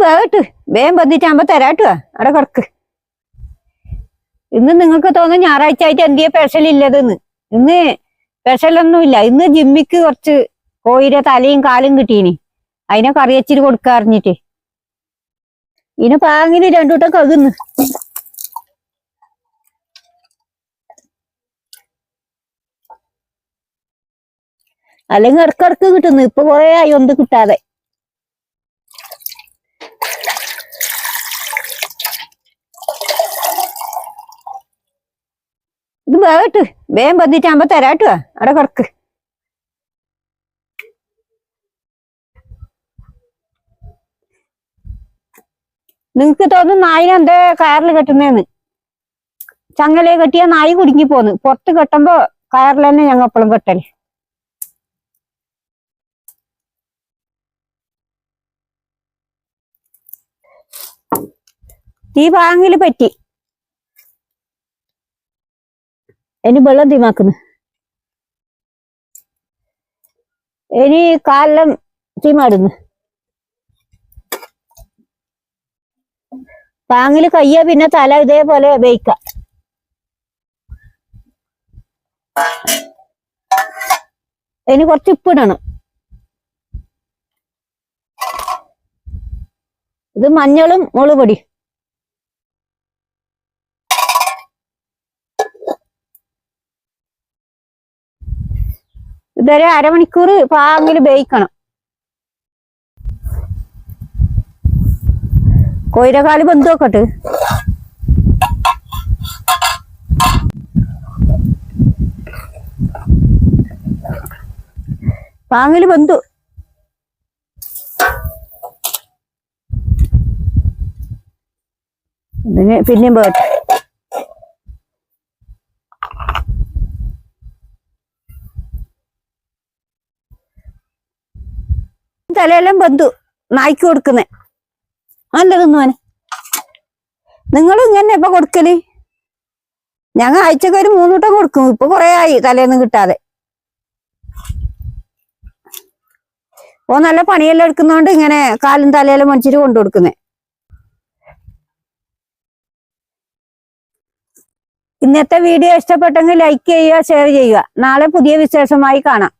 വേഗട്ട് വേഗം ബന്ധിച്ചാകുമ്പോ തരാട്ടോ അവിടെ കിടക്ക്. ഇന്ന് നിങ്ങൾക്ക് തോന്നുന്നു ഞായറാഴ്ച ആയിട്ട് എന്തിയ സ്പെഷ്യൽ ഇല്ലതെന്ന്. ഇന്ന് സ്പെഷ്യലൊന്നുമില്ല. ഇന്ന് ജിമ്മിക്ക് കുറച്ച് കോഴിയുടെ തലയും കാലും കിട്ടീനി. അതിനെ കറിയച്ചിരി കൊടുക്കാറിഞ്ഞിട്ട് ഇതിന് പാങ്ങിന് രണ്ടൂട്ടം കകുന്നു. അല്ലെങ്കിൽ ഇടക്കിടക്ക് കിട്ടുന്നു. ഇപ്പൊ കൊറേ ആയി ഒന്നും കിട്ടാതെ. ഇത് വേഗട്ട് വേഗം ബന്ധിച്ചാകുമ്പോ തരാട്ടോ അവിടെ കിടക്ക്. നിങ്ങക്ക് തോന്നുന്നു നായിനെ എന്തേ കയറിൽ കെട്ടുന്നേന്ന്. ചങ്ങലയെ കെട്ടിയാ നായി കുടുങ്ങി പോന്ന്. പുറത്ത് കെട്ടുമ്പോ കയറിൽ തന്നെ ഞങ്ങൾ എപ്പോഴും കെട്ടല്. ഈ പാങ്ങില് പറ്റി ഇനി വെള്ളം തീമാക്കുന്നു. ഇനി കാലിലും തീമാടുന്നു. പാങ്ങില് കയ്യ പിന്നെ തല ഇതേപോലെ വേയിക്ക. ഇനി കുറച്ച് ഉപ്പിടണം. ഇത് മഞ്ഞളും മുളക് പൊടി. ഇതൊരു അരമണിക്കൂർ പാങ്ങില് വേയിക്കണം. കോയിരക്കാല് ബന്ധു നോക്കട്ട്. പാങ്ങില് ബന്ധു പിന്നെയും പോട്ടെ. തലയെല്ലാം ബന്ധു നായ്ക്ക് കൊടുക്കുന്നേ നല്ലതൊന്നും അവന്. നിങ്ങളും ഇങ്ങനെ ഇപ്പൊ കൊടുക്കല്? ഞങ്ങൾ ആഴ്ചക്ക് ഒരു 3 വട്ടം കൊടുക്കും. ഇപ്പൊ കൊറേ ആയി തലേന്ന് കിട്ടാതെ. ഓ നല്ല പണിയെല്ലാം എടുക്കുന്നോണ്ട് ഇങ്ങനെ കാലും തലയെല്ലാം മനുഷ്യര് കൊണ്ടു കൊടുക്കുന്നേ. ഇന്നത്തെ വീഡിയോ ഇഷ്ടപ്പെട്ടെങ്കിൽ ലൈക്ക് ചെയ്യുക, ഷെയർ ചെയ്യുക. നാളെ പുതിയ വിശേഷമായി കാണാം.